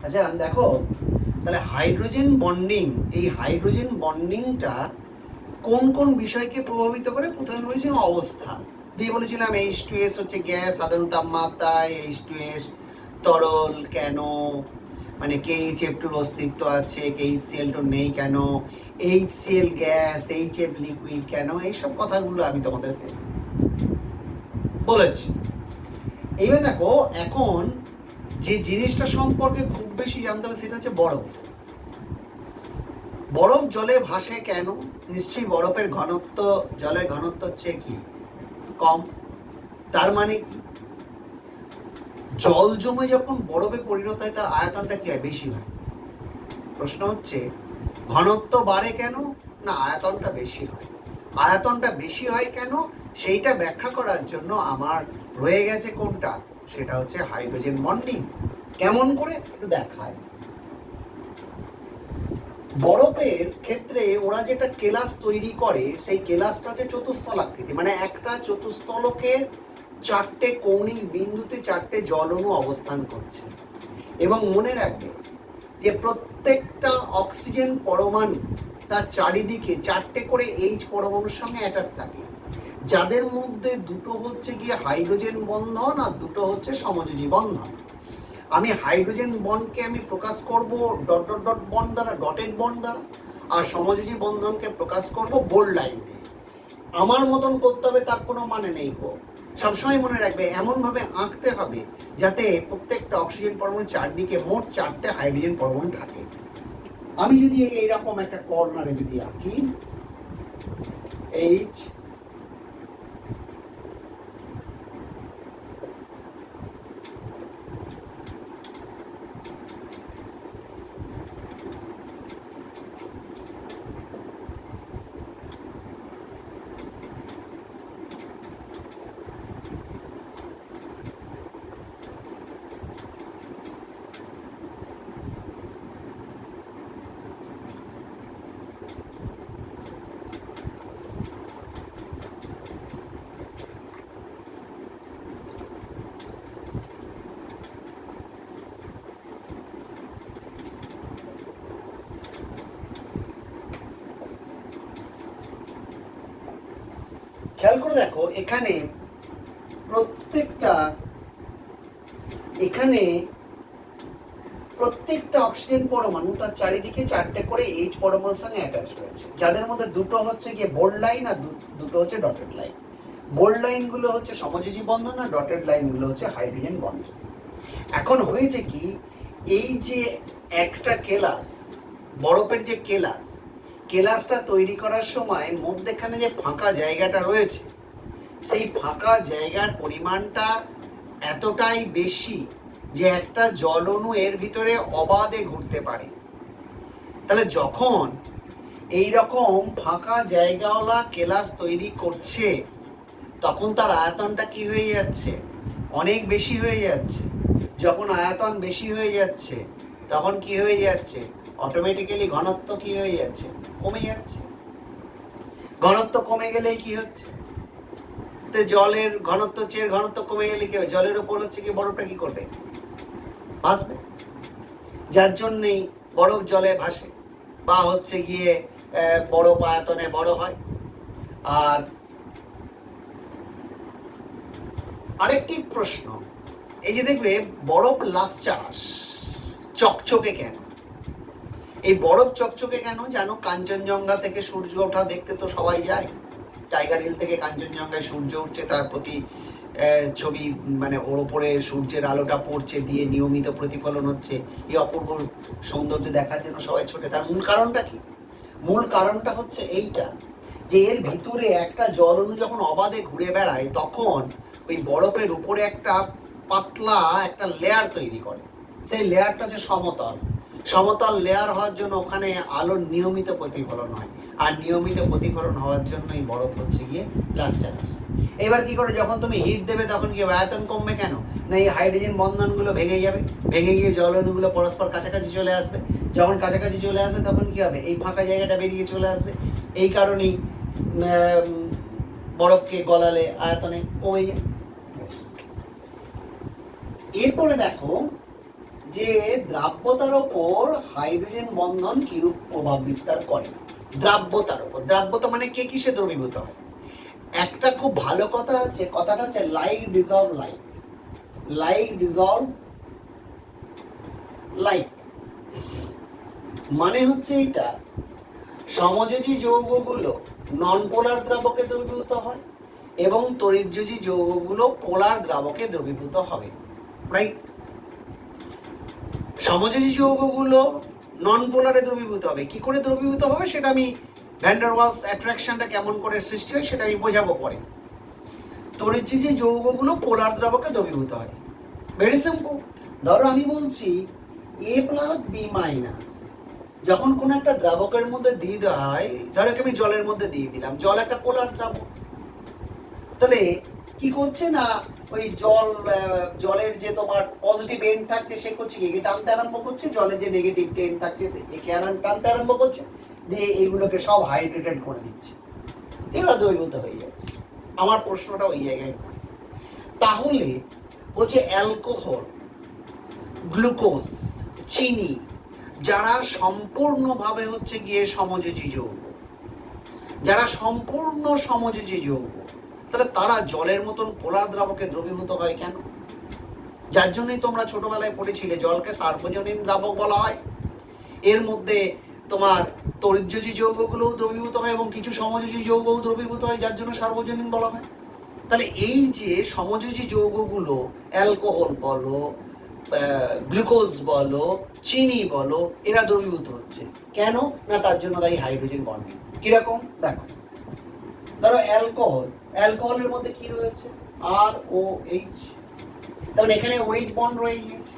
আচ্ছা দেখো, তাহলে হাইড্রোজেন বন্ডিং, এই হাইড্রোজেন বন্ডিংটা কোন কোন বিষয়কে প্রভাবিত করে? প্রথমে বলেছিলাম অবস্থা, দিয়ে বলেছিলাম H2S হচ্ছে গ্যাস, সাধারণ তাপমাত্রায় H2S তরল কেন, মানে KHF2 অস্তিত্ব আছে, KCl2 নেই কেন, HCl গ্যাস, HF লিকুইড কেন, এইসব কথাগুলো আমি তোমাদেরকে বলেছি। এইবার দেখো, এখন যে জিনিসটা সম্পর্কে খুব বেশি জানতে হবে সেটা হচ্ছে বরফ। বরফ জলে ভাসে কেন? নিশ্চয়ই বরফের ঘনত্ব জলের ঘনত্বের চেয়ে কি কম। তার মানে কি, জল জমে যখন বরফে পরিণত হয় তার আয়তনটা কি হয়? বেশি হয়। প্রশ্ন হচ্ছে ঘনত্ব বাড়ে কেন? না, আয়তনটা বেশি হয়। আয়তনটা বেশি হয় কেন সেইটা ব্যাখ্যা করার জন্য আমার রয়ে গেছে কোনটা? সেটা হচ্ছে হাইড্রোজেন বন্ডিং। কেমন করে একটু দেখায়। বরফের ক্ষেত্রে ওরা যেটা কেলাস তৈরি করে, সেই কেলাসটা হচ্ছে চতুস্থলাকৃতি, মানে একটা চতুস্থলকের চারটে কৌণিক বিন্দুতে চারটে জল অণু অবস্থান করছে। এবং মনে রাখবে যে প্রত্যেকটা অক্সিজেন পরমাণু তার চারিদিকে চারটে করে H পরমাণুর সঙ্গে অ্যাটাচ থাকে, যাদের মধ্যে দুটো হচ্ছে গিয়ে হাইড্রোজেন বন্ধন আর দুটো হচ্ছে সমযোজী বন্ধন। আমি হাইড্রোজেন বন্ডকে আমি প্রকাশ করব ডট ডট ডট বন্ড দ্বারা, ডটেড বন্ড দ্বারা, আর সমযোজী বন্ধনকে প্রকাশ করব বোল্ড লাইন দিয়ে। আমার মতন করতে হবে তার কোনো মানে নেই গো। সবসময় মনে রাখবে এমনভাবে আঁকতে হবে যাতে প্রত্যেকটা অক্সিজেন পরমাণুর চারদিকে মোট চারটে হাইড্রোজেন পরমাণু থাকে। আমি যদি এইরকম একটা কর্নারে যদি আঁকি H, খেয়াল করে দেখো এখানে প্রত্যেকটা অক্সিজেন পরমাণু তার চারিদিকে চারটে করে H পরমাণুর সঙ্গে অ্যাটাচ রয়েছে, যাদের মধ্যে দুটো হচ্ছে গিয়ে বোল্ড লাইন আর দুটো হচ্ছে ডটেড লাইন। বোল্ড লাইনগুলো হচ্ছে সমযোজী বন্ধন আর ডটেড লাইনগুলো হচ্ছে হাইড্রোজেন বন্ধন। এখন হয়েছে কি, এই যে একটা কেলাস, বরফের যে কেলাসটা তৈরি করার সময় মধ্যেখানে যে ফাঁকা জায়গাটা রয়েছে, সেই ফাঁকা জায়গার পরিমাণটা এতটাই বেশি যে একটা জল অণু এর ভিতরে অবাধে ঘুরতে পারে। তাহলে যখন এই রকম ফাঁকা জায়গাওয়ালা কেলাস তৈরি করছে, তখন তার আয়তনটা কি হয়ে যাচ্ছে? অনেক বেশি হয়ে যাচ্ছে। যখন আয়তন বেশি হয়ে যাচ্ছে তখন কি হয়ে যাচ্ছে? অটোমেটিক্যালি ঘনত্ব কি হয়ে যাচ্ছে? কমে যাচ্ছে। ঘনত্ব কমে গেলে কি হচ্ছে? জলের ঘনত্ব চেয়ে ঘনত্ব কমে গেলে কি হবে? জলের উপর হচ্ছে কি বরফটা কি করবে? ভাসবে। যার জন্যই বরফ জলে ভাসে বা হচ্ছে গিয়ে বরফ আয়তনে বড় হয়। আর আরেকটি প্রশ্ন, এই যে দেখবে বরফ লাসচারাস, চকচকে কেন? এই বরফ চকচকে কেন জানো? কাঞ্চনজঙ্ঘা থেকে সূর্য ওঠা দেখতে তো সবাই যায়। টাইগার হিল থেকে কাঞ্চনজঙ্ঘায় সূর্য উঠছে, তার প্রতি ছবি, মানে ওর উপরে সূর্যের আলোটা পড়ছে, দিয়ে নিয়মিত প্রতিফলন হচ্ছে, এই অপূর্ব সৌন্দর্য দেখার জন্য সবাই ছোটে। তার মূল কারণটা কি? মূল কারণটা হচ্ছে এইটা, যে এর ভিতরে একটা জল অণু যখন অবাধে ঘুরে বেড়ায় তখন ওই বরফের উপরে একটা পাতলা একটা লেয়ার তৈরি করে। সেই লেয়ারটা হচ্ছে সমতল লেয়ার হওয়ার জন্য ওখানে আলোর নিয়মিত প্রতিফলন হয়, আর নিয়মিত প্রতিফলন হওয়ার জন্য এই বরফ হচ্ছে গিয়ে লাসচারাস। এবার কি করে, যখন তুমি হিট দেবে তখন কি আয়তন কমবে কেন? না, এই হাইড্রোজেন বন্ধনগুলো ভেঙে যাবে, ভেঙে গিয়ে জল অণুগুলো পরস্পর কাছাকাছি চলে আসবে। যখন কাছাকাছি চলে আসবে তখন কি হবে? এই ফাঁকা জায়গাটা বেরিয়ে চলে আসবে। এই কারণেই বরফকে গলালে আয়তনে কমে যায়। এরপরে দেখো যে দ্রাব্যতার ওপর হাইড্রোজেন বন্ধন কিরূপ প্রভাব বিস্তার করে। দ্রাব্যতার ওপর, দ্রাব্যতা মানে কে কিসে দ্রবীভূত হয়। একটা খুব ভালো কথা আছে, কথাটা হচ্ছে like dissolved like, like dissolved like, মানে হচ্ছে এটা সমযোজী যৌগগুলো নন পোলার দ্রাবকে দ্রবীভূত হয় এবং তড়িৎযোজী যৌগগুলো পোলার দ্রাবকে দ্রবীভূত হবে, রাইট। সমযোজী যৌগগুলো নন পোলারে দ্রবীভূত হবে। কি করে দ্রবীভূত হবে সেটা আমি ভ্যান ডার ওয়ালস অ্যাট্রাকশনটা কেমন করে সৃষ্টি হয় সেটা আমি বোঝাবো পরে। তড়িৎযোজী যৌগগুলো পোলার দ্রাবকে দ্রবীভূত হয়। Very simple. ধরো আমি বলছি এ প্লাস বি মাইনাস যখন কোনো একটা দ্রাবকের মধ্যে দিয়ে দেওয়া হয়, ধরো আমি জলের মধ্যে দিয়ে দিলাম, জল একটা পোলার দ্রাবক, তাহলে কি করছে না ওই জলের যে তোমার পজিটিভ এন্ড থাকছে সে করছে একে টানতে আরম্ভ করছে, জলের যে নেগেটিভ এন্ড থাকছে একে টানতে আরম্ভ করছে, দিয়ে এইগুলোকে সব হাইড্রেটেড করে দিচ্ছে, এগুলো দ্রবীভূত হয়ে যাচ্ছে। আমার প্রশ্নটা ওই জায়গায় নয়। তাহলে বলছে অ্যালকোহল, গ্লুকোজ, চিনি যারা সম্পূর্ণভাবে হচ্ছে গিয়ে সমযোজী যৌগ, যারা সম্পূর্ণ সমযোজী যৌগ, তাহলে তারা জলের মতন পোলার দ্রাবকে দ্রবীভূত হয় কেন? যার জন্যই তোমরা ছোটবেলায় পড়েছিলে জলকে সার্বজনীন দ্রাবক বলা হয়। এর মধ্যে তোমার তড়িৎযোজী যৌগগুলোও দ্রবীভূত হয় এবং কিছু সমযোজী যৌগও দ্রবীভূত হয়, যার জন্য সার্বজনীন বলা হয়। তাহলে এই যে সমযোজী যৌগগুলো অ্যালকোহল বলো, গ্লুকোজ বলো, চিনি বলো, এরা দ্রবীভূত হচ্ছে কেন না? তার জন্য দায়ী হাইড্রোজেন বন্ডিং। কিরকম দেখো, ধরো অ্যালকোহল, অ্যালকোহলের মধ্যে কি রয়েছে? আর ও এইচ, তাহলে এখানে ওইচ বন্ড রয়ে গিয়েছে।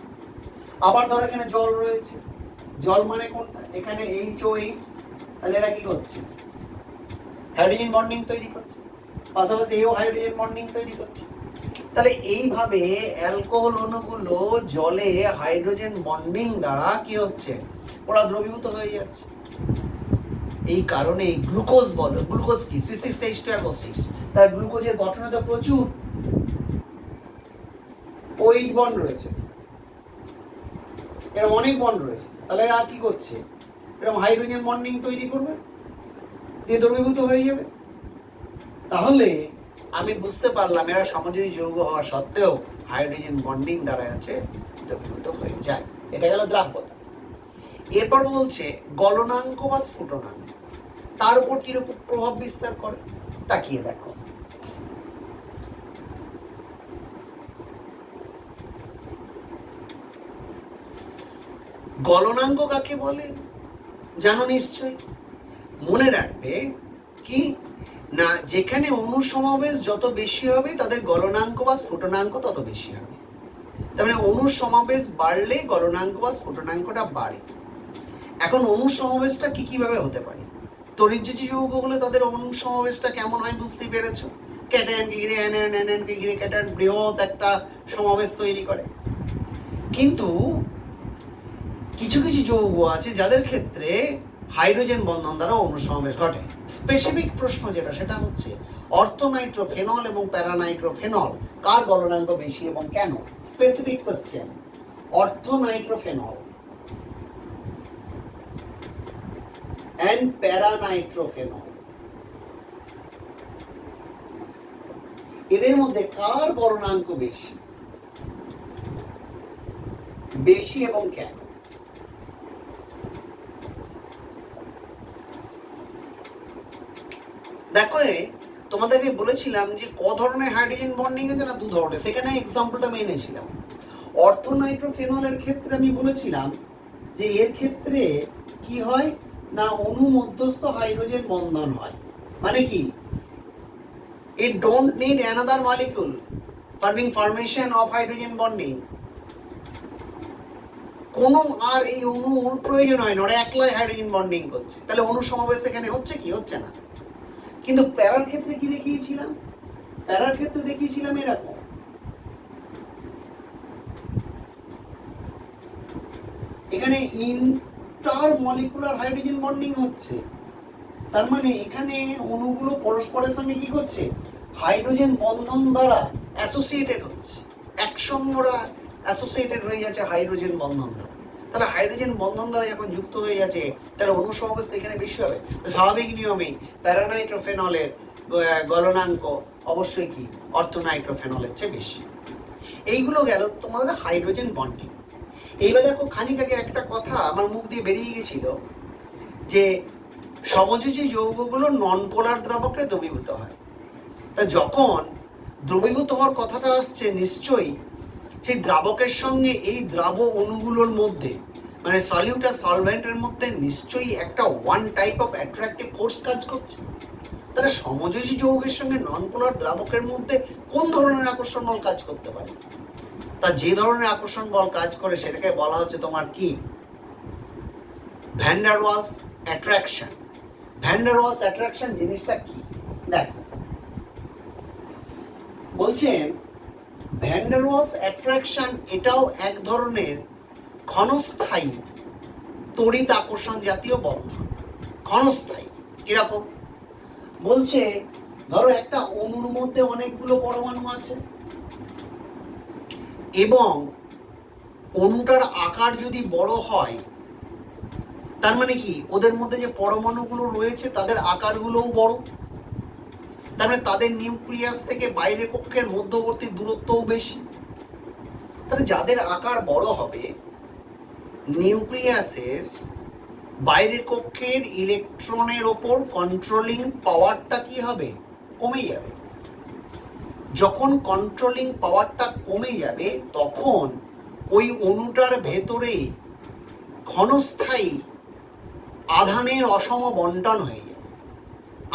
আবার ধরো এখানে জল রয়েছে, জল মানে কোনটা? এখানে এইচ ও এইচ, তাহলে এরা কি করছে? হাইড্রোজেন বন্ডিং তৈরি করছে, পাশাপাশি এও হাইড্রোজেন বন্ডিং তৈরি করছে। তাহলে এইভাবে অ্যালকোহল অণুগুলো জলে হাইড্রোজেন বন্ডিং দ্বারা কি হচ্ছে? ওরা দ্রবীভূত হয়ে যাচ্ছে। এই কারণে গ্লুকোজ বলো, গ্লুকোজ কি? C6H12O6, তার গ্লুকোজের গঠনে তো প্রচুর ওই বন্ড রয়েছে, এরকম অনেক বন্ড রয়েছে, তাহলে এরা কি করছে? এরকম হাইড্রোজেন বন্ডিং তৈরি করবে, দিয়ে দ্রবীভূত হয়ে যাবে। তাহলে আমি বুঝতে পারলাম এরা সমযোজী যৌগ হওয়া সত্ত্বেও হাইড্রোজেন বন্ডিং দ্বারা আছে দ্রবীভূত হয়ে যায়। এটা গেল দ্রাব্যতা। এরপর বলছে গলনাঙ্ক বা স্ফুটনাঙ্ক, তার উপর কিরকম প্রভাব বিস্তার করে তাকিয়ে দেখো। গলনাঙ্ক কাকে বলে জানো নিশ্চয়ই, মনে রাখবে কি না, যেখানে অণু সমাবেশ যত বেশি হবে তাদের গলনাঙ্ক বা স্ফুটনাঙ্ক তত বেশি হবে। তার মানে অণু সমাবেশ বাড়লে গলনাঙ্ক বা স্ফুটনাঙ্কটা বাড়ে। এখন অণু সমাবেশটা কি কিভাবে হতে পারে? তড়িৎযোজী যৌগ হলে তাদের অণু সমাবেশটা কেমন হয় বুঝতেই পেরেছো। ক্যাটায়নকে ঘিরে অ্যানায়ন, অ্যানায়নকে ঘিরে ক্যাটায়ন, বৃহৎ একটা সমাবেশ তৈরি করে। কিন্তু কিছু কিছু যৌগ আছে যাদের ক্ষেত্রে হাইড্রোজেন বন্ধন দ্বারা অণু সমাবেশ ঘটে। স্পেসিফিক প্রশ্ন যেটা সেটা হচ্ছে অর্থোনাইট্রোফেনল এবং প্যারানাইট্রোফেনল কার গলনাঙ্ক বেশি এবং কেন? Specific question. Orthonitrophenol and paranitrophenol, এদের মধ্যে কার গলনাঙ্ক বেশি বেশি এবং কেন? দেখো তোমাদেরকে বলেছিলাম যে ক ধরনের হাইড্রোজেন বন্ডিং আছে না? দু ধরনের। সেখানে এক্সাম্পলটা মেনেছিলাম। অর্থোনাইট্রোফেনলের ক্ষেত্রে আমি বলেছিলাম যে এর ক্ষেত্রে কি হয় না, অণু মধ্যস্থ হাইড্রোজেন বন্ধন হয়। মানে কি? It don't need another molecule for being formation of hydrogen bonding. কোনো আর এই অণুর প্রয়োজন হয় না, ওরা একলাই হাইড্রোজেন বন্ডিং করছে। তাহলে অণু সমাবেশ এখানে হচ্ছে কি? হচ্ছে না। কিন্তু প্যারার ক্ষেত্রে কি দেখিয়েছিলাম? প্যারার ক্ষেত্রে দেখিয়েছিলাম এরকম, এখানে ইন্টারমলিকুলার হাইড্রোজেন বন্ডিং হচ্ছে। তার মানে এখানে অণুগুলো পরস্পরের সঙ্গে কি করছে? হাইড্রোজেন বন্ধন দ্বারা অ্যাসোসিয়েটেড হচ্ছে, একসঙ্গে ওরা অ্যাসোসিয়েটেড হয়ে যাচ্ছে হাইড্রোজেন বন্ধন দ্বারা। তাহলে হাইড্রোজেন বন্ধন দ্বারা যখন যুক্ত হয়ে যাচ্ছে তাহলে অনুসহবস্থা এখানে বেশি হবে। তো স্বাভাবিক নিয়মেই প্যারানাইট্রোফেনলের গলনাঙ্ক অবশ্যই কি অর্থোনাইট্রোফেনলের চেয়ে বেশি। এইগুলো গেল তোমাদের হাইড্রোজেন বন্ডিং। এইবার দেখো খানিক আগে একটা কথা আমার মুখ দিয়ে বেরিয়ে গেছিল যে সমযোজী যৌগগুলো নন পোলার দ্রাবকে দ্রবীভূত হয়। তা যখন দ্রবীভূত হওয়ার কথাটা আসছে নিশ্চয়ই সেই দ্রাবকের সঙ্গে এই দ্রাব অণুগুলোর মধ্যে মানে সলিউট আর সলভেন্টের মধ্যে নিশ্চয়ই একটা one type of attractive force কাজ করছে। তাহলে সমযোজী যৌগের সঙ্গে নন পোলার দ্রাবকের মধ্যে কোন ধরনের আকর্ষণ বল কাজ করতে পারে? তা যে ধরনের আকর্ষণ বল কাজ করে সেটাকে বলা হচ্ছে তোমার কি van der Waals attraction. Van der Waals attraction জিনিসটা কি দেখো বলছেন ভ্যান ডার ওয়ালস অ্যাট্রাকশন এটাও এক ধরনের ক্ষণস্থায়ী তড়িৎ আকর্ষণ জাতীয় বন্ধন। ক্ষণস্থায়ী কিরকম বলছে ধরো একটা অণুর মধ্যে অনেকগুলো পরমাণু আছে এবং অণুটার আকার যদি বড় হয় তার মানে কি ওদের মধ্যে যে পরমাণুগুলো রয়েছে তাদের আকারগুলোও বড়, তার মানে তাদের নিউক্লিয়াস থেকে বাইরের কক্ষের মধ্যবর্তী দূরত্বও বেশি। তাহলে যাদের আকার বড় হবে নিউক্লিয়াসের বাইরের কক্ষের ইলেকট্রনের ওপর কন্ট্রোলিং পাওয়ারটা কি হবে কমে যাবে। যখন কন্ট্রোলিং পাওয়ারটা কমে যাবে তখন ওই অণুটার ভেতরে ক্ষণস্থায়ী আধানের অসম বন্টন হয়ে যাবে,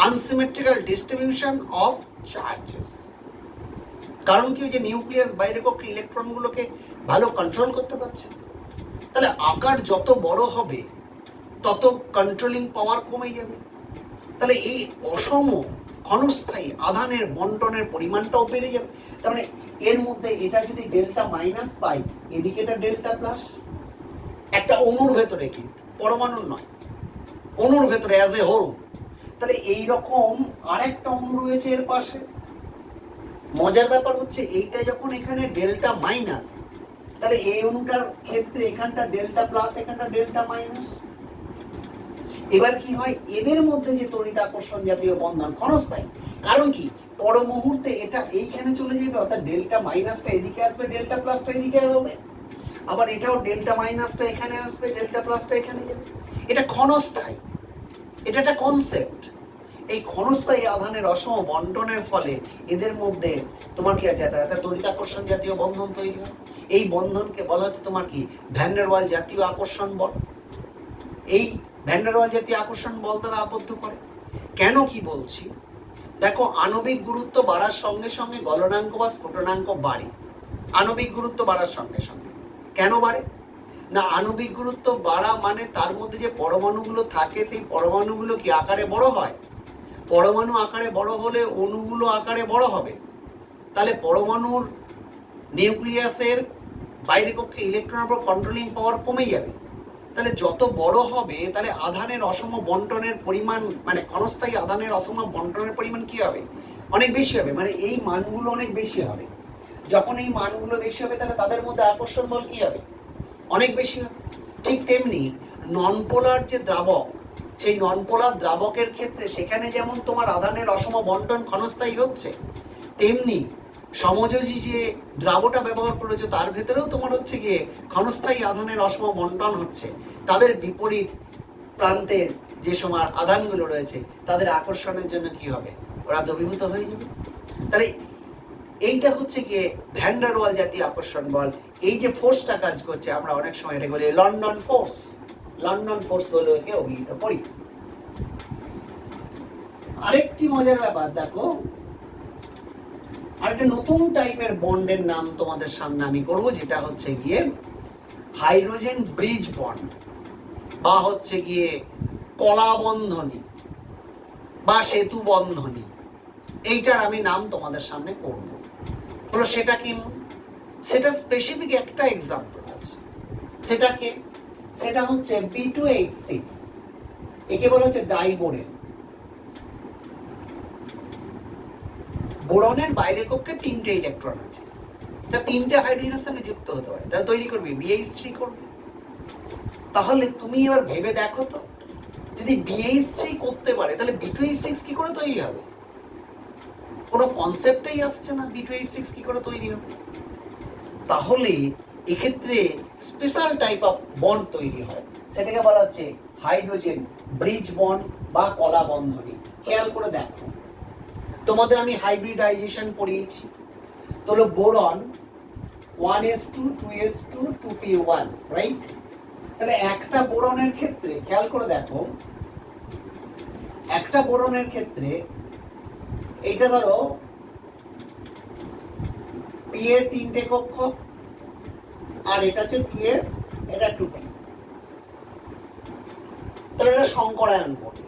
আনসিমেট্রিক্যাল ডিস্ট্রিবিউশন অফ চার্জেস। কারণ কি যে নিউক্লিয়াস বাইরের কক্ষে ইলেকট্রনগুলোকে ভালো কন্ট্রোল করতে পারছে। তাহলে আকার যত বড় হবে তত কন্ট্রোলিং পাওয়ার কমে যাবে। তাহলে এই অসম ক্ষণস্থায়ী আধানের বন্টনের পরিমাণটাও বেড়ে যাবে। তার মানে এর মধ্যে এটা যদি ডেল্টা মাইনাস পাই এদিকে এটা ডেল্টা প্লাস, একটা অণুর ভেতরে কিন্তু পরমাণুর নয়, অণুর ভেতরে অ্যাজ এ হোল। তাহলে এইরকম আরেকটা অণু রয়েছে এর পাশে। মজার ব্যাপার হচ্ছে এইটা যখন এখানে ডেল্টা মাইনাস তাহলে এই অণুটার ক্ষেত্রে এখানটা ডেল্টা প্লাস এখানটা ডেল্টা মাইনাস। এবার কি হয় এদের মধ্যে যে তড়িৎ আকর্ষণ জাতীয় বন্ধন ক্ষণস্থায়ী। কারণ কি পর মুহূর্তে এটা এইখানে চলে যাবে, অর্থাৎ ডেল্টা মাইনাসটা এদিকে আসবে ডেল্টা প্লাসটা এদিকে হবে, আবার এটাও ডেল্টা মাইনাসটা এখানে আসবে ডেল্টা প্লাসটা এখানে যাবে। এটা ক্ষণস্থায়ী, এটা একটা কনসেপ্ট। এই ক্ষণস্থায়ী আধানের অসম বন্টনের ফলে এদের মধ্যে তোমার কি আছে একটা তড়িৎ আকর্ষণ জাতীয় বন্ধন তৈরি হয়। এই বন্ধনকে বলা হচ্ছে তোমার কি ভ্যান ডার ওয়াল জাতীয় আকর্ষণ বল। এই ভ্যান ডার ওয়াল জাতীয় আকর্ষণ বল দ্বারা আবদ্ধ করে। কেন কি বলছি দেখো আণবিক গুরুত্ব বাড়ার সঙ্গে সঙ্গে গলনাঙ্ক বা স্ফুটনাঙ্ক বাড়ে। আণবিক গুরুত্ব বাড়ার সঙ্গে সঙ্গে কেন বাড়ে না, আণবিক গুরুত্ব বাড়া মানে তার মধ্যে যে পরমাণুগুলো থাকে সেই পরমাণুগুলো কি আকারে বড় হয়। পরমাণু আকারে বড় হলে অণুগুলো আকারে বড় হবে। তাহলে পরমাণুর নিউক্লিয়াসের বাইরে কক্ষে ইলেকট্রনের উপর কন্ট্রোলিং পাওয়ার কমে যাবে। তাহলে যত বড় হবে তাহলে আধানের অসম বন্টনের পরিমাণ মানে ক্ষণস্থায়ী আধানের অসম বন্টনের পরিমাণ কি হবে অনেক বেশি হবে, মানে এই মানগুলো অনেক বেশি হবে। যখন এই মানগুলো বেশি হবে তাহলে তাদের মধ্যে আকর্ষণ বল কি হবে অনেক বেশি হবে। ঠিক তেমনি নন পোলার যে দ্রাবক সেই নন পোলার দ্রাবকের ক্ষেত্রে সেখানে যেমন তোমার আধানের অসম বন্টন ক্ষণস্থায়ী হচ্ছে তেমনি সমযোজী যে দ্রাবটা ব্যবহার করেছে তার ভেতরেও তোমার হচ্ছে গিয়ে ক্ষণস্থায়ী আধানের অসম বন্টন হচ্ছে। তাদের বিপরীত প্রান্তের যে সময় আধানগুলো রয়েছে তাদের আকর্ষণের জন্য কি হবে ওরা দ্রবীভূত হয়ে যাবে। তাহলে এইটা হচ্ছে গিয়ে ভ্যান ডার ওয়াল জাতীয় আকর্ষণ বল। এই যে ফোর্সটা কাজ করছে আমরা অনেক সময় এটা বলি লন্ডন ফোর্স। লন্ডন ফোর্স বলে একে অভিহিত করি। আরেকটি মজার ব্যাপার দেখো আরেকটা নতুন টাইপের বন্ডের নাম তোমাদের সামনে আমি করবো যেটা হচ্ছে গিয়ে হাইড্রোজেন ব্রিজ বন্ড বা হচ্ছে গিয়ে কলা বন্ধনী বা সেতু বন্ধনী। এইটার আমি নাম তোমাদের সামনে করব। হলো সেটা কি সেটা স্পেসিফিক একটা এক্সাম্পল আছে। সেটাকে সেটা হচ্ছে B2H6, একে বলা হচ্ছে ডাইবোরেন। বোরনের বাইরে কক্ষে 3টে ইলেকট্রন আছে, তা তিনটে হাইড্রোজেনের সঙ্গে যুক্ত হতে পারে, তাহলে তৈরি করবে BH3 করবে। তাহলে তুমি এবার ভেবে দেখো তো, যদি BH3 করতে পারে তাহলে B2H6 কি করে তৈরি হবে? কোনো কনসেপ্টেই আসছে না B2H6 কি করে তৈরি হবে। তাহলে এক্ষেত্রে স্পেশাল টাইপ অফ বন্ড তৈরি হয়, সেটাকে বলা হচ্ছে হাইড্রোজেন ব্রিজ বন্ড বা কলা বন্ধনী। খেয়াল করে দেখো, তোমাদের আমি হাইব্রিডাইজেশন পড়িয়েছি, তো হলো boron 1s2 2s2 2p1, right? তাহলে একটা বোরনের ক্ষেত্রে খেয়াল করে দেখো, একটা বোরনের ক্ষেত্রে এইটা ধরো p এর তিনটে কক্ষক, আর এটা হচ্ছে 2s, এটা 2p। তাহলে এটা সংকরায়ন করবে।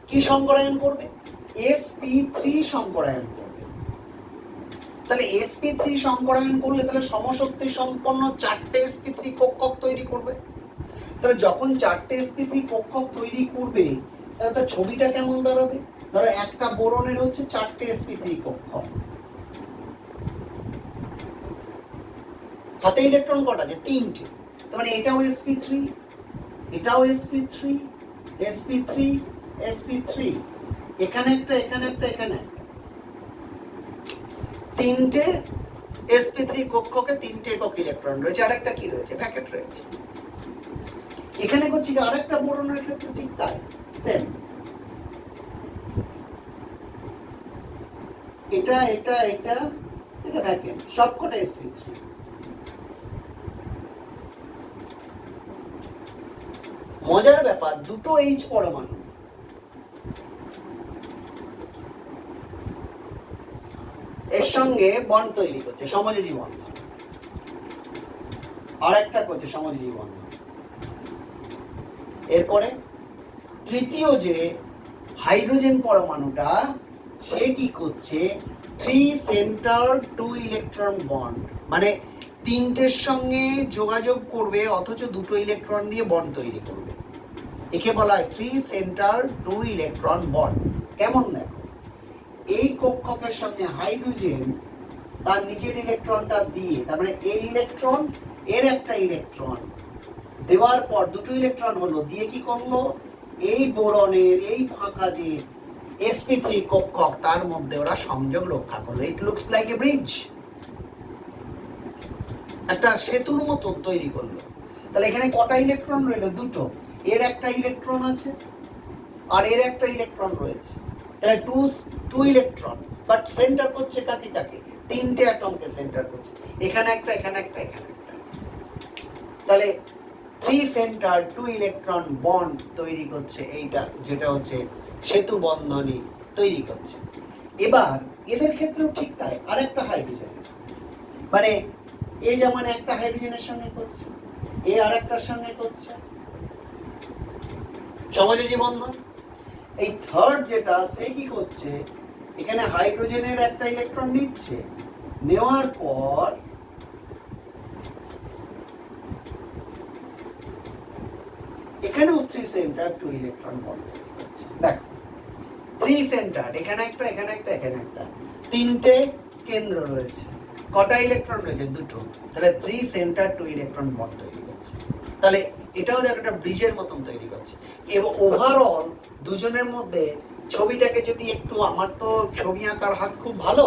কি সংকরায়ন করবে? sp3 সংকরায়ন করবে। তাহলে sp3 সংকরায়ন করলে তাহলে সমশক্তি সম্পন্ন 4টে sp3 কক্ষক তৈরি করবে। তাহলে যখন 4টে sp3 কক্ষক তৈরি করবে তাহলে তার ছবিটা কেমন দাঁড়াবে? ধরো একটা বোরনের হচ্ছে 4টে sp3 কক্ষক, হাতে ইলেকট্রন কটা আছে? 3টে। তার মানে এটাও sp3, এটাও sp3, sp3, sp3, এখানে একটা, এখানে একটা, এখানে একটা। 3টে sp3 কক্ষকে 3টে একক ইলেকট্রন রয়েছে, আর একটা কি রয়েছে? ভ্যাকেট রয়েছে। এখানে করছি কি আরেকটা বোরনের ক্ষেত্রে ঠিক তাই, সেম। এটা এটা এটা এটা ভ্যাকেট, সবকটা sp3। মজার ব্যাপার, দুটো H পরমাণু এর সঙ্গে বন্ড তৈরি করছে, সমযোজী বন্ধন, আর একটা করছে সমযোজী বন্ধন। এরপরে তৃতীয় যে হাইড্রোজেন পরমাণুটা, সে কি করছে? 3 সেন্টার 2 ইলেকট্রন বন্ড, মানে তিনটের সঙ্গে যোগাযোগ করবে অথচ দুটো ইলেকট্রন দিয়ে বন্ড তৈরি করবে। একে বলা হয় 3 সেন্টার 2 ইলেকট্রন বন্ড। কেমন দেখো, এই কক্ষকের সঙ্গে হাইড্রোজেন তার নিজের ইলেকট্রনটা দিয়ে, তার মানে এর ইলেকট্রন, এর একটা ইলেকট্রন দেওয়ার পর দুটো ইলেকট্রন হলো, দিয়ে কি করলো? এই বোরনের এই ফাঁকা যে sp3 কক্ষক তার মধ্যে ওরা সংযোগ রক্ষা করলো। It looks like a bridge, একটা সেতুর মতন তৈরি করলো। তাহলে এখানে কটা ইলেকট্রন রইলো? দুটো। এর একটা ইলেকট্রন আছে আর এর একটা ইলেকট্রন রয়েছে, তাহলে টু ইলেকট্রন, বাট সেন্টার করছে কাকে কাকে? 3টে অ্যাটমকে সেন্টার করছে, এখানে একটা, এখানে একটা, এখানে একটা। তাহলে 3 সেন্টার 2 ইলেকট্রন বন্ড তৈরি করছে, এইটা যেটা হচ্ছে সেতু বন্ধনী তৈরি করছে। এবার এদের ক্ষেত্রেও ঠিক তাই, আরেকটা হাইড্রোজেন, মানে এ যেমন একটা হাইড্রোজেনের সঙ্গে করছে, এ আরেকটার সঙ্গে করছে, সমযোজী বন্ধন। এই থার্ড যেটা, সে কি করছে? এখানে হাইড্রোজেনের একটা ইলেকট্রন নিচ্ছে, নেওয়ার পর এখানেও 3 সেন্টার 2 ইলেকট্রন বন্ড তৈরি করছে। দেখো 3 সেন্টার, এখানে একটা, এখানে একটা, এখানে একটা, 3টে কেন্দ্র রয়েছে, কটা ইলেকট্রন রয়েছে? দুটো। তাহলে 3 সেন্টার 2 ইলেকট্রন বন্ড তৈরি করছে। তাহলে এটাও দেখো একটা ব্রিজের মতন তৈরি করছে। এবং ওভারঅল দুজনের মধ্যে ছবিটাকে যদি একটু, আমার তো ছবি আঁকার হাত খুব ভালো,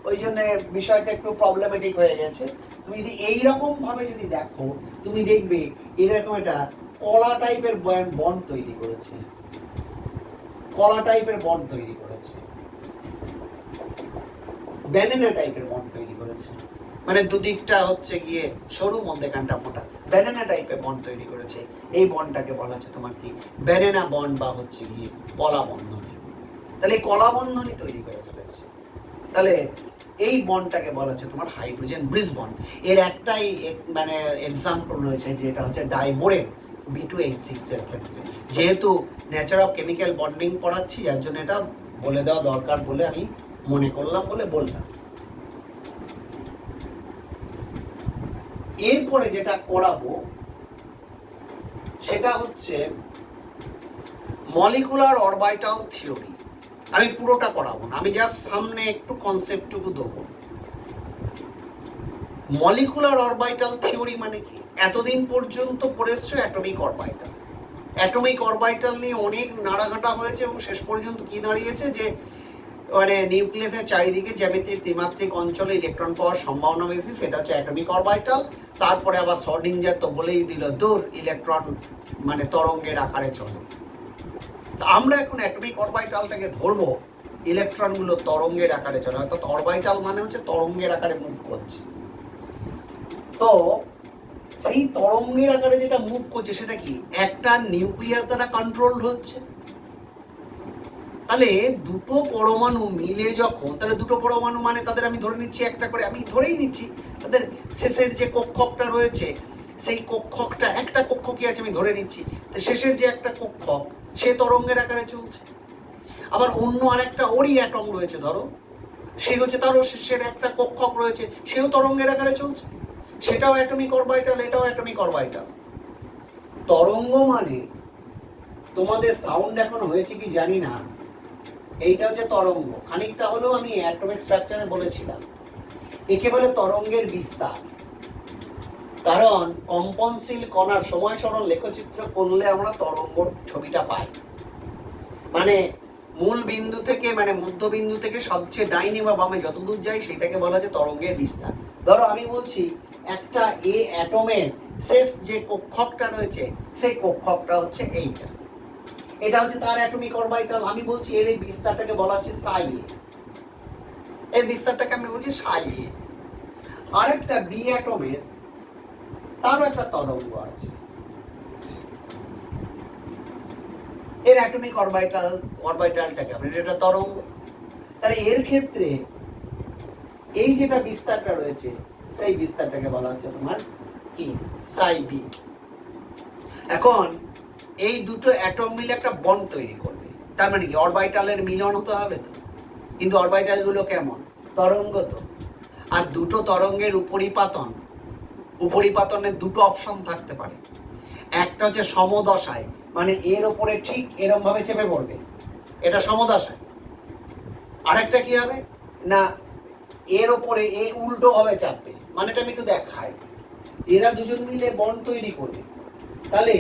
ওই জন্য বিষয়টা একটু প্রবলেমেটিক হয়ে গেছে। তুমি যদি এইরকম ভাবে যদি দেখো, তুমি দেখবে এরকম একটা কলা টাইপের বন্ড তৈরি করেছে, কলা টাইপের বন্ড তৈরি করেছে, ব্যানানা টাইপের বন্ড তৈরি করেছে, মানে দুদিকটা হচ্ছে গিয়ে সরু, মধ্যেখানটা মোটা, ব্যানানা টাইপের বন্ড তৈরি করেছে। এই বন্ডটাকে বলা হচ্ছে তোমার কি? ব্যানানা বন্ড বা হচ্ছে গিয়ে কলা বন্ধনী। তাহলে এই কলা বন্ধনী তৈরি করে ফেলেছে। তাহলে এই বন্ডটাকে বলা হচ্ছে তোমার হাইড্রোজেন ব্রিজ বন্ড। এর একটাই মানে এক্সাম্পল রয়েছে, যেটা হচ্ছে ডাইবোরেন B2H6 এর ক্ষেত্রে। যেহেতু নেচার অফ কেমিক্যাল বন্ডিং পড়াচ্ছি, যার জন্য এটা বলে দেওয়া দরকার বলে আমি মনে করলাম, বলে বললাম। এরপরে যেটা করাবো সেটা হচ্ছে মলিকুলার অরবিটাল থিওরি। আমি পুরোটা করাবো না, আমি জাস্ট সামনে একটু কনসেপ্টটুকু দেবো। মলিকুলার অরবিটাল থিওরি মানে কি? এতদিন পর্যন্ত পড়ে এসছো অ্যাটমিক অরবিটাল। অ্যাটমিক অরবিটাল নিয়ে অনেক নাড়াঘাটা হয়েছে এবং শেষ পর্যন্ত কি দাঁড়িয়েছে যে মানে নিউক্লিয়াসের চারিদিকে জ্যামিতিক ত্রিমাত্রিক অঞ্চলে ইলেকট্রন পাওয়ার সম্ভাবনা বেশি, সেটা হচ্ছে অ্যাটমিক অরবিটাল। তারপরে আবার শ্রোডিঞ্জার তো বলেই দিল দূর, ইলেকট্রন মানে তরঙ্গের আকারে চলে। তো আমরা এখন অ্যাটমিক অরবিটালটাকে ধরবো, ইলেকট্রনগুলো তরঙ্গের আকারে চলে, অর্থাৎ অরবিটাল মানে হচ্ছে তরঙ্গের আকারে মুভ করছে। তো সেই তরঙ্গের আকারে যেটা মুভ করছে সেটা কি? একটা নিউক্লিয়াস দ্বারা কন্ট্রোল হচ্ছে। তাহলে দুটো পরমাণু মিলে যখন, তাহলে দুটো পরমাণু মানে তাদের আমি ধরে নিচ্ছি একটা করে, আমি ধরেই নিচ্ছি তাদের শেষের যে কক্ষকটা রয়েছে সেই কক্ষকটা, একটা কক্ষ কি আছে আমি ধরে নিচ্ছি, তো শেষের যে একটা কক্ষক সে তরঙ্গের আকারে চলছে। আবার অন্য আরেকটা ওরই অ্যাটম রয়েছে ধরো, সে হচ্ছে তারও শেষের একটা কক্ষক রয়েছে, সেও তরঙ্গের আকারে চলছে, সেটাও অ্যাটমিক অরবিটাল, এটাও অ্যাটমিক অরবিটাল। তরঙ্গ মানে, তোমাদের সাউন্ড এখন হয়েছে কি জানি না, এইটা হচ্ছে তরঙ্গ। খানিকটা হলেও আমি অ্যাটমিক স্ট্রাকচারে বলেছিলাম একে বলে তরঙ্গের বিস্তার। কারণ কম্পনশীল কণার সময় সরণ লেখচিত্র করলে আমরা তরঙ্গ ছবিটা পাই। মানে মূল বিন্দু থেকে, মানে মধ্যবিন্দু থেকে সবচেয়ে ডাইনে বা বামে যত দূর যায় সেটাকে বলা যায় তরঙ্গের বিস্তার। ধরো আমি বলছি একটা এ অ্যাটমের শেষ যে কক্ষকটা রয়েছে সেই কক্ষকটা হচ্ছে এইটা, এটা হচ্ছে তার অ্যাটমিক অরবিটাল। আমি বলছি এর এই বিস্তারটাকে বলা হচ্ছে সাই এ, এর বিস্তারটাকে আমি বলছি সাই এ। আরেকটা বি অ্যাটমের তারও একটা তরঙ্গ আছে, এর অ্যাটমিক অরবিটালটাকে আমরা, এটা তরঙ্গ। তাহলে এর ক্ষেত্রে এই যেটা বিস্তারটা রয়েছে সেই বিস্তারটাকে বলা হচ্ছে তোমার কি? সাই বি। এখন এই দুটো অ্যাটম মিলে একটা বন্ড তৈরি করবে, তার মানে কি অরবিটালের মিলন হতে হবে তো। কিন্তু অরবিটালগুলো কেমন? তরঙ্গ তো। আর দুটো তরঙ্গের উপরিপাতন, উপরিপাতনের দুটো অপশন থাকতে পারে। একটা হচ্ছে সমদশায়, মানে এর ওপরে ঠিক এরকম ভাবে চেপে পড়বে, এটা সমদশায়। আরেকটা কি হবে না, এর ওপরে এ উল্টো ভাবে চাপবে, মানে এটা আমি একটু দেখাই। এরা দুজন মিলে বন্ড তৈরি করবে, তাহলে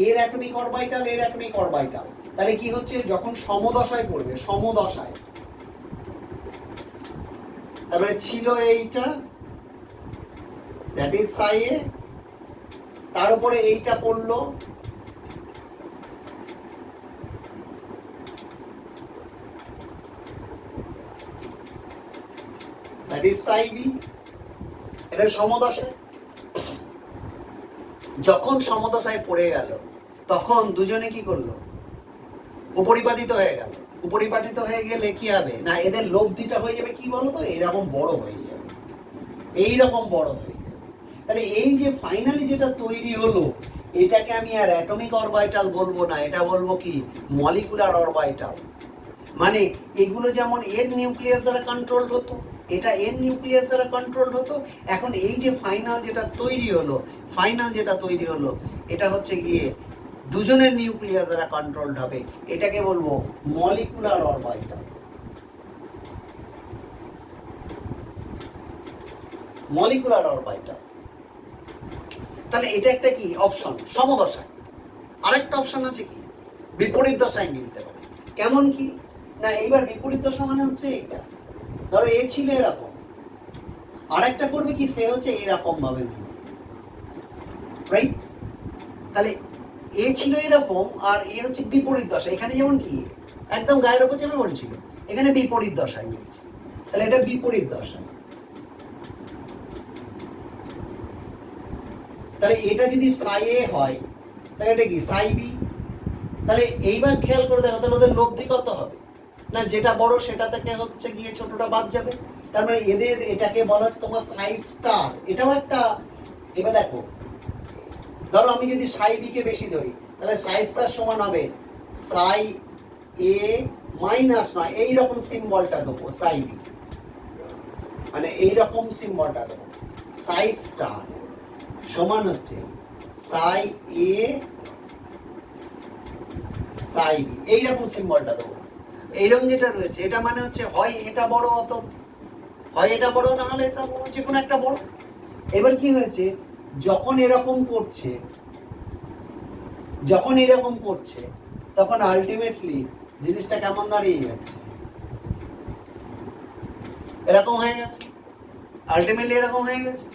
এর অ্যাটমিক অরবিটাল, এর অ্যাটমিক অরবিটাল, তাহলে কি হচ্ছে যখন সমদশায় পড়বে, সমদশায়, তারপরে ছিল এইটা, দ্যাট ইজ সাই এ, তার উপরে এইটা পড়লো, দ্যাট ইজ সাই বি, এটা সমদশায়। যখন সমদশায় পড়ে গেল তখন দুজনে কি করলো? উপরিপাতিত হয়ে গেল। উপরিপাতিত হয়ে গেলে কি হবে না, এদের লব্ধিটা হয়ে যাবে কি বলতো, এরকম বড় হয়ে যাবে, এইরকম বড় হয়ে যাবে। তাহলে এই যে ফাইনালি যেটা তৈরি হলো এটাকে আমি আর অ্যাটমিক অরবিটাল বলবো না, এটা বলবো কি? Molecular orbital. মানে এগুলো যেমন এর নিউক্লিয়াস দ্বারা কন্ট্রোল হতো, এটা এর নিউক্লিয়াস দ্বারা কন্ট্রোল হতো, এখন এই যে ফাইনাল যেটা তৈরি হলো, ফাইনাল যেটা তৈরি হলো এটা হচ্ছে গিয়ে দুজনের নিউক্লিয়াস দ্বারা কন্ট্রোলড হবে, এটাকে বলবো মলিকুলার অরবিটাল। Molecular orbital. তাহলে এটা একটা কি অপশন, সমদশায়। আরেকটা অপশন আছে কি? বিপরীত দশায় মিলতে পারে। কেমন কি না, এইবার বিপরীত দশা মানে হচ্ছে এটা, ধরো এ ছিল এরকম, আরেকটা করবে কি, সে হচ্ছে এরকম ভাবে মিলবে, রাইট? তাহলে এ ছিল এরকম আর এ হচ্ছে বিপরীত দশা, এখানে যেমন কি একদম গায়ের ওপর চেপে পড়েছিল, এখানে বিপরীত দশায় মিলছে, তাহলে এটা বিপরীত দশা। তাহলে এটা যদি সাই এ হয় তাহলে এটা কি সাই বি। তাহলে এইবার খেয়াল করে দেখো, তাহলে ওদের লব্ধি কত হবে না, যেটা বড় সেটা থেকে হচ্ছে গিয়ে ছোটটা বাদ যাবে, তার মানে এদের এটাকে বলা হচ্ছে তোমার সাই স্টার, এটাও একটা। এবার দেখো, ধরো আমি যদি সাই বি কে বেশি ধরি তাহলে সাই স্টার সমান হবে সাই এ মাইনাস নয়, এইরকম সিম্বলটা দেবো সাই বি, মানে এইরকম সিম্বলটা দেবো, সাই স্টার সমান হচ্ছে সাই এ সাই বি, এইরকম সিম্বলটা দেবো। এইরকম যেটা রয়েছে এটা মানে হচ্ছে হয় এটা বড়, অত হয় এটা বড়, না হলে এটা বড়, যে কোনো একটা বড়। এবার কি হয়েছে, যখন এরকম করছে তখন আলটিমেটলি জিনিসটা কেমন দাঁড়িয়ে যাচ্ছে, এরকম হয়ে গেছে, আলটিমেটলি এরকম হয়ে গেছে।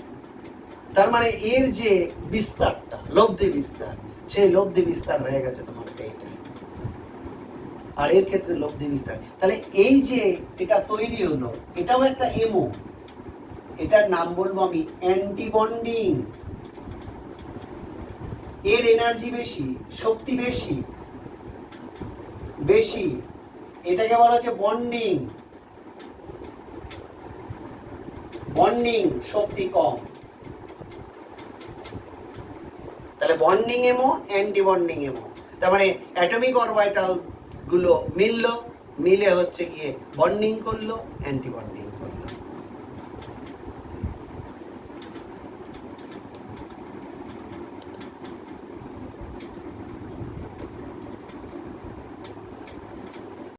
তার মানে এর যে বিস্তারটা, লব্ধি বিস্তার, সেই লব্ধি বিস্তার হয়ে গেছে তোমার এইটা, আর এর ক্ষেত্রে লব্ধি বিস্তার। তাহলে এই যে এটা তৈরি হলো, এটাও একটা এমও, এটার নাম বলবো আমি অ্যান্টিবন্ডিং। এর এনার্জি বেশি, শক্তি বেশি, এটাকে বলা হচ্ছে বন্ডিং, শক্তি কম। তাহলে বন্ডিং এমো, অ্যান্টিবন্ডিং এমো, তার মানে অ্যাটমিক অরবিটাল গুলো মিললো, মিলে হচ্ছে গিয়ে বন্ডিং করলো, অ্যান্টিবন্ডিং।